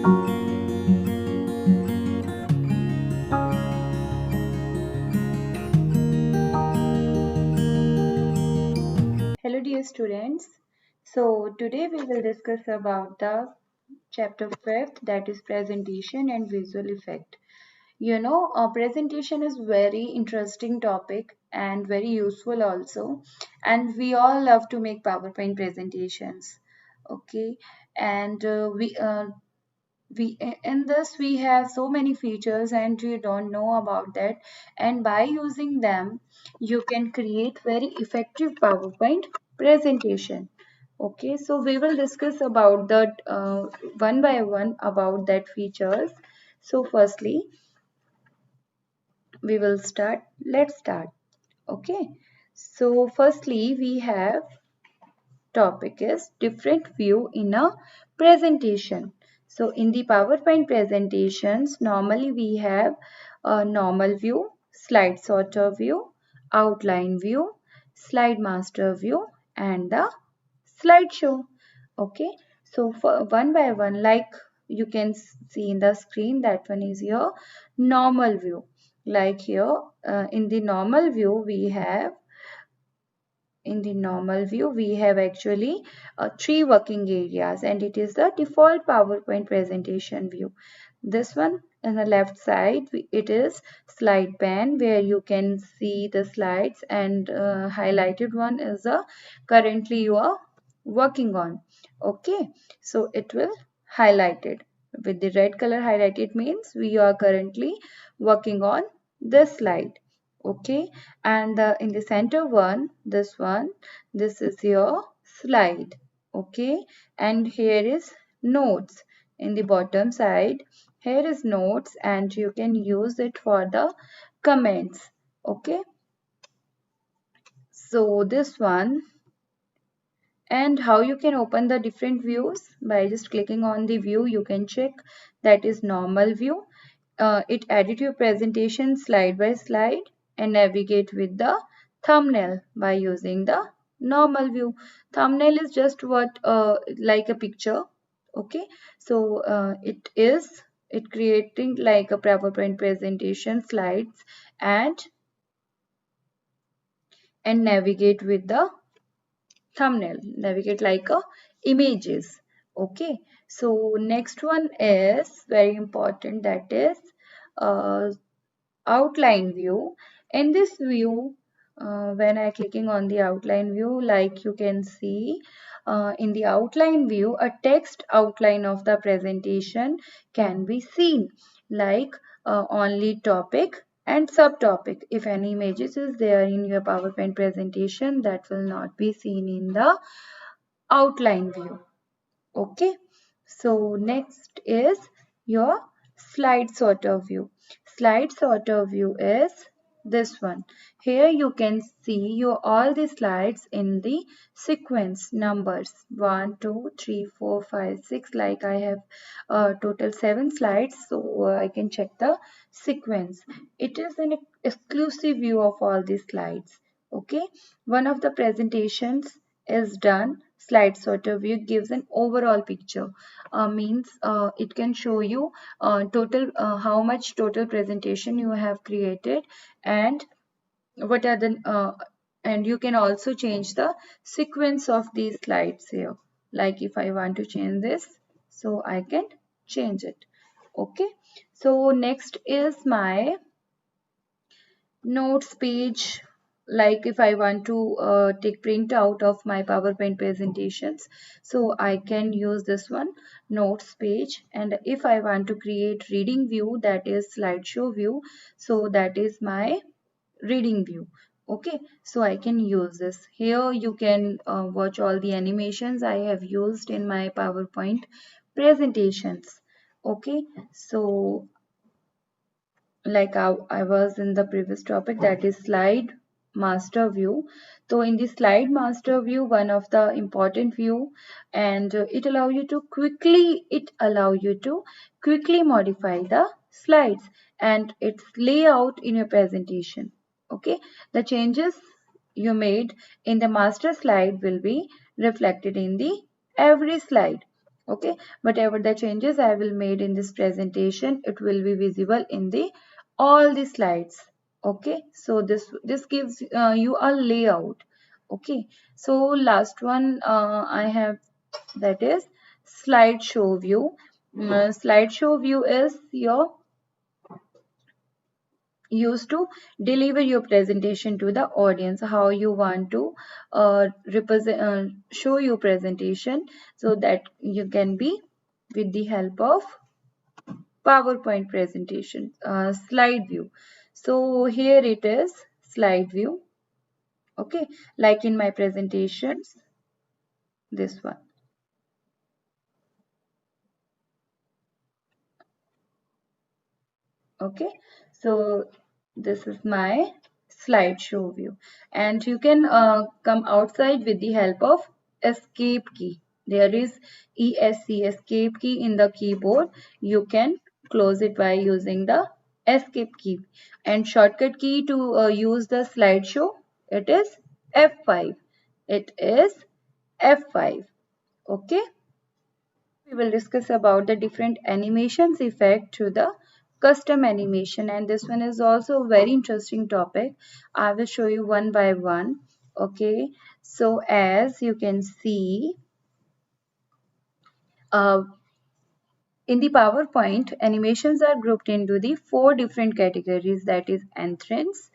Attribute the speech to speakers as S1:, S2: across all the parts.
S1: Hello dear students. So today we will discuss about the chapter 5th, that is presentation and visual effect. Presentation is very interesting topic and very useful also, and we all love to make PowerPoint presentations. Okay, and we in this we have so many features and you don't know about that, and by using them you can create very effective PowerPoint presentation. Okay, so we will discuss about that one by one about that features. So firstly we will start. Let's start. Okay, so firstly we have topic is different view in a presentation. So in the PowerPoint presentations, normally we have a normal view, slide sorter view, outline view, slide master view, and the slideshow. Okay, so for one by one, like you can see in the screen, that one is your normal view. Like here, in the normal view, we have actually three working areas, and it is the default PowerPoint presentation view. This one on the left side, it is slide pane where you can see the slides, and highlighted one is the currently you are working on. Okay, so it will highlighted with the red color. Highlighted means we are currently working on this slide. Okay, and in the center one, this is your slide. Okay, and here is notes in the bottom side. Here is notes, and you can use it for the comments. Okay, so this one, and how you can open the different views by just clicking on the view. You can check that is normal view. It edit your presentation slide by slide and navigate with the thumbnail by using the normal view. Thumbnail is just what like a picture. Okay, so it creating like a PowerPoint presentation slides, and navigate with the thumbnail, navigate like a images. Okay, so next one is very important, that is uh, outline view. In this view, when I clicking on the outline view, like you can see in the outline view, a text outline of the presentation can be seen, like only topic and subtopic. If any images is there in your PowerPoint presentation, that will not be seen in the outline view. Okay, so next is your slide sorter view. Slide sorter view is this one. Here you can see your all the slides in the sequence numbers 1, 2, 3, 4, 5, 6. Like I have total 7 slides, so I can check the sequence. It is an exclusive view of all the slides. Okay, one of the presentations is done. Slide sorter view gives an overall picture. Means it can show you total how much total presentation you have created, and what are the and you can also change the sequence of these slides here. Like if I want to change this, so I can change it. Okay, so next is my notes page. Like if I want to take print out of my PowerPoint presentations, so I can use this one, notes page. And if I want to create reading view, that is slideshow view, so that is my reading view. Okay, so I can use this. Here you can watch all the animations I have used in my PowerPoint presentations. Okay, so like I was in the previous topic, that is slide master view. So in the slide master view, one of the important view, and it allow you to quickly modify the slides and its layout in your presentation. Okay, the changes you made in the master slide will be reflected in the every slide. Okay, whatever the changes I will made in this presentation, it will be visible in the all the slides. Okay, so this gives you a layout. Okay, so last one I have, that is slideshow view. Slideshow view is your used to deliver your presentation to the audience, how you want to represent show your presentation, so that you can be with the help of PowerPoint presentation. Slide view. So here it is, slide view. Okay, like in my presentations, this one. Okay, so this is my slideshow view, and you can come outside with the help of escape key. There is esc, escape key in the keyboard. You can close it by using the escape key, and shortcut key to use the slideshow, it is F5. It is F5. Okay, we will discuss about the different animations effect to the custom animation, and this one is also a very interesting topic. I will show you one by one. Okay, so as you can see, uh, in the PowerPoint, animations are grouped into the four different categories, that is entrance,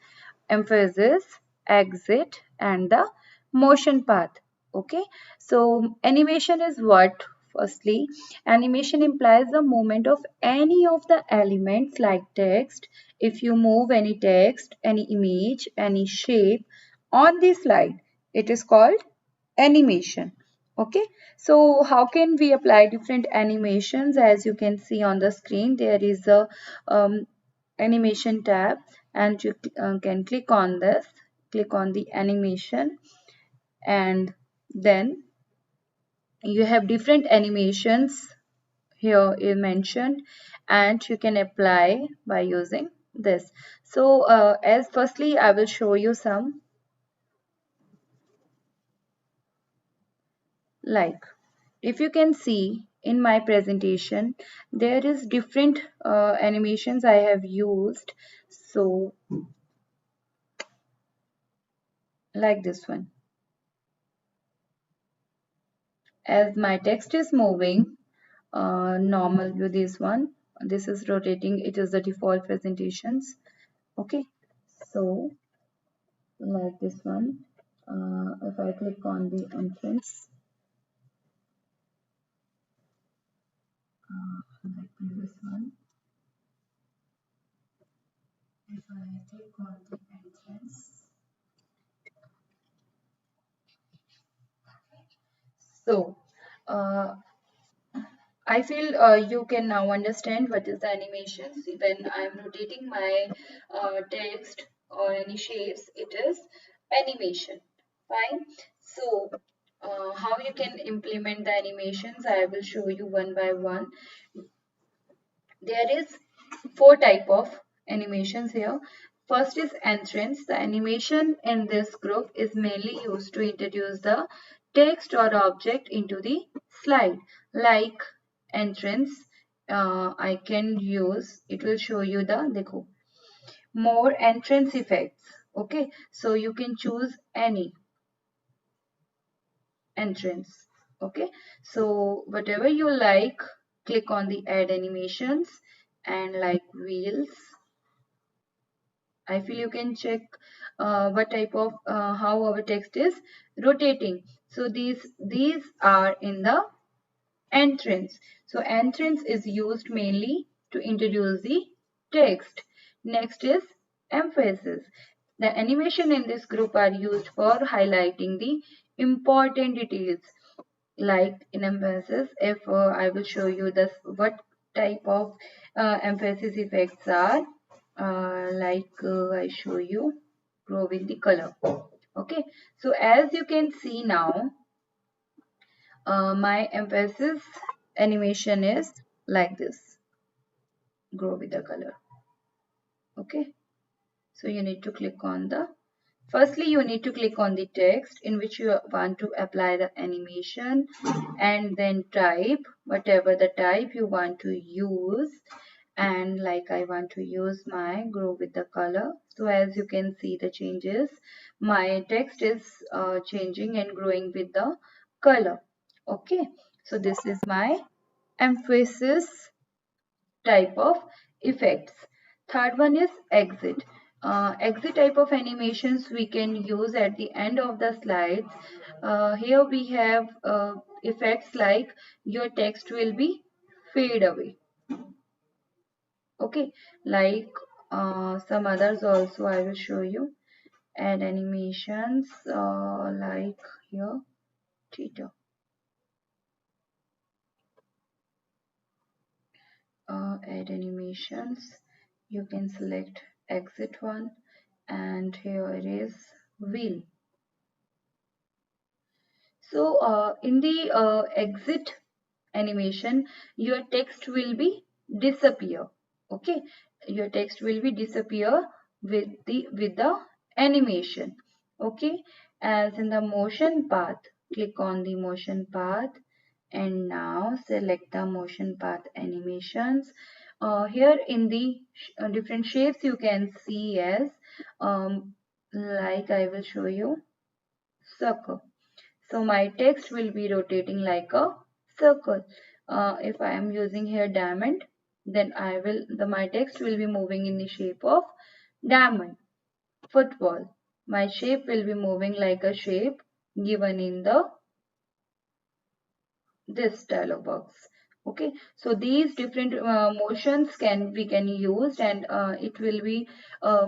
S1: emphasis, exit, and the motion path. Okay, so animation is what? Firstly, animation implies the movement of any of the elements like text. If you move any text, any image, any shape on the slide, it is called animation. Okay, so how can we apply different animations? As you can see on the screen, there is a animation tab, and you can click on this, click on the animation, and then you have different animations here is mentioned, and you can apply by using this. So as firstly I will show you some, like if you can see in my presentation, there is different animations I have used. So like this one, as my text is moving, normal view, this one, this is rotating, it is the default presentations. Okay, so like this one, if I click on the entrance, like previous one, if I click on the entrance, so uh, I feel you can now understand what is the animations. When I'm rotating my text or any shapes, it is animation. Fine. So how you can implement the animations, I will show you one by one. There is four type of animations here. First is entrance. The animation in this group is mainly used to introduce the text or object into the slide. Like entrance, I can use, it will show you the देखो, more entrance effects. Okay, so you can choose any entrance. Okay, so whatever you like, click on the add animations, and like wheels, I feel you can check what type of how our text is rotating. So these are in the entrance. So entrance is used mainly to introduce the text. Next is emphasis. The animation in this group are used for highlighting the important details. Like in emphasis, if I will show you this, what type of emphasis effects are, I show you, grow with the color. Okay, so as you can see now, my emphasis animation is like this, grow with the color. Okay, so you need to click on the Firstly, you need to click on the text in which you want to apply the animation, and then type whatever the type you want to use. And like I want to use my grow with the color. So as you can see the changes, my text is changing and growing with the color. Okay, so this is my emphasis type of effects. Third one is exit. Exit type of animations we can use at the end of the slides. Here we have effects like your text will be fade away. Okay, like some others also I will show you. Add animations like here, theta. Add animations. You can select exit one, and here it is wheel. So in the exit animation, your text will be disappear. Okay, your text will be disappear with the animation. Okay, as in the motion path, click on the motion path, and now select the motion path animations. Here in the different shapes you can see as like I will show you circle. So my text will be rotating like a circle. If I am using here diamond, then my text will be moving in the shape of diamond. Football. My shape will be moving like a shape given in the this dialog box. Okay, so these different motions we can use, and it will be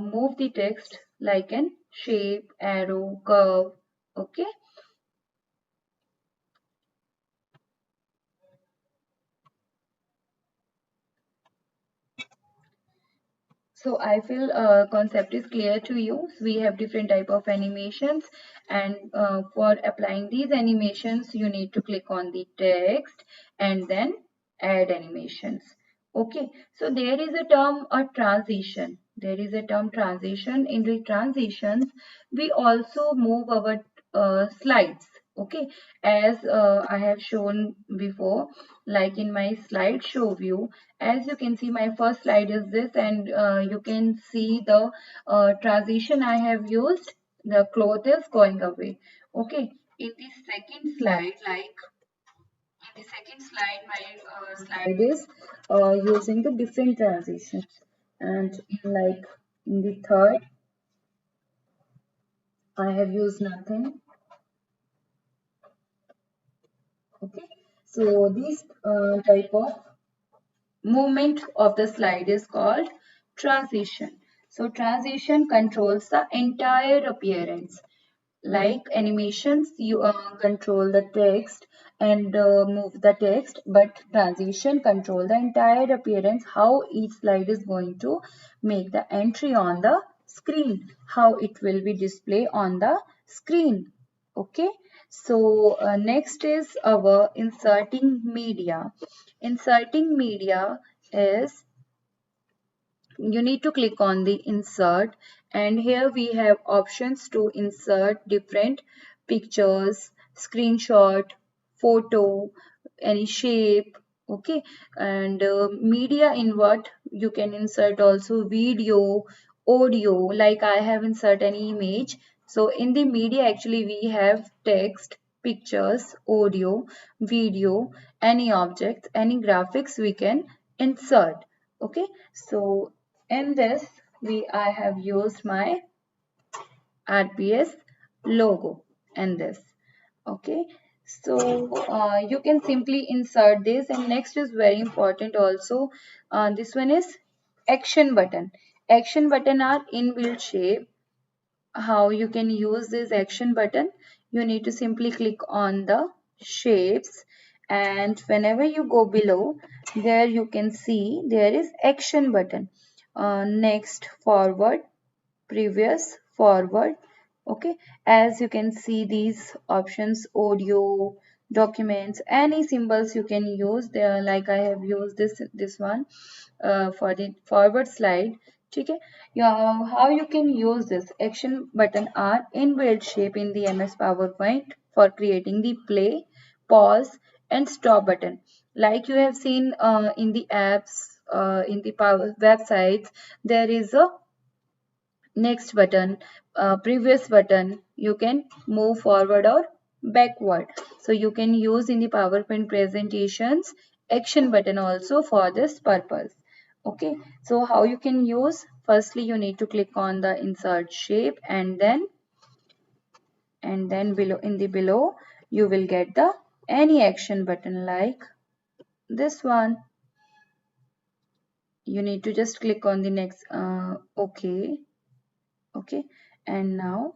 S1: move the text like an shape, arrow, curve. Okay. So I feel concept is clear to you. So we have different type of animations, and for applying these animations, you need to click on the text and then add animations. Okay, so there is a term a transition. There is a term transition. In the transitions, we also move our slides. Okay, as I have shown before, like in my slideshow view, as you can see my first slide is this, and you can see the transition I have used. The cloth is going away. Okay, in the second slide, like in the second slide, my slide is using the different transitions, and like in the third I have used nothing. Okay, so this type of movement of the slide is called transition. So transition controls the entire appearance. Like animations, you control the text and move the text, but transition control the entire appearance, how each slide is going to make the entry on the screen, how it will be displayed on the screen. Okay, so next is our inserting media. Inserting media is you need to click on the insert, and here we have options to insert different pictures, screenshot, photo, any shape. Okay, and media in what you can insert also video, audio, like I have insert any image. So in the media actually we have text, pictures, audio, video, any objects, any graphics we can insert. Okay, so in this I have used my RPS logo in this. Okay, so you can simply insert this, and next is very important also. This one is action button. Action button are inbuilt shape. How you can use this action button? You need to simply click on the shapes, and whenever you go below, there you can see there is action button. Next, forward, previous, forward. Okay, as you can see these options, audio, documents, any symbols you can use there, like I have used this one for the forward slide. ठीक है. How you can use this action button are inbuilt shape in the MS PowerPoint for creating the play, pause and stop button. Like you have seen in the apps, in the power websites, there is a next button, previous button. You can move forward or backward. So you can use in the PowerPoint presentations action button also for this purpose. Okay, so how you can use? Firstly, you need to click on the insert shape, and then below, in the below, you will get the any action button like this one. You need to just click on the next okay. Okay, and now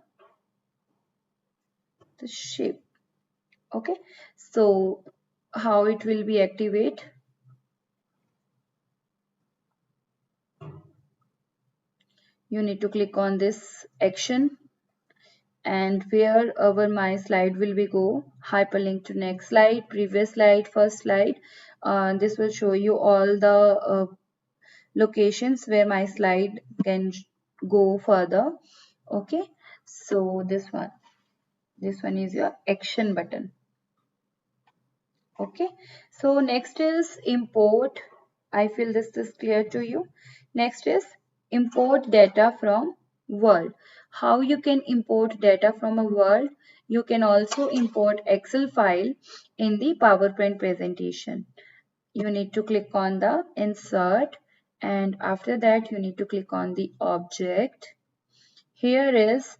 S1: the shape. Okay, so how it will be activate? You need to click on this action, and where our my slide will be go, hyperlink to next slide, previous slide, first slide. This will show you all the locations where my slide can go further. Okay, so this one is your action button. Okay, so next is import. I feel this is clear to you. Next is import data from Word. How you can import data from a Word? You can also import Excel file in the PowerPoint presentation. You need to click on the insert, and after that you need to click on the object. Here is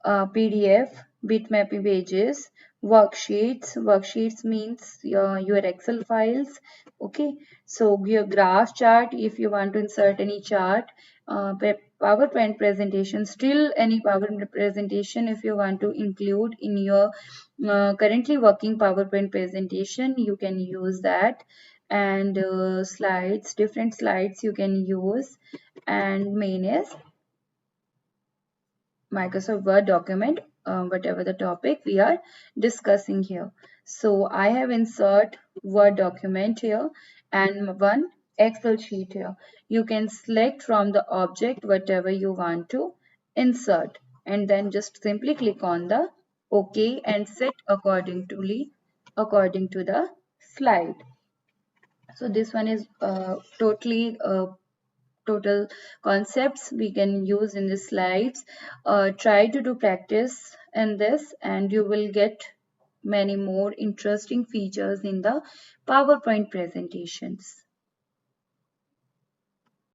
S1: PDF, bitmap images, worksheets. Worksheets means your Excel files. Okay, so your graph chart, if you want to insert any chart, PowerPoint presentation, still any PowerPoint presentation, if you want to include in your currently working PowerPoint presentation, you can use that. And slides, different slides you can use. And main is Microsoft Word document, whatever the topic we are discussing here. So I have insert Word document here and one Excel sheet here. You can select from the object whatever you want to insert, and then just simply click on the OK and set according to the slide. So this one is totally total concepts we can use in the slides. Try to do practice in this, and you will get many more interesting features in the PowerPoint presentations.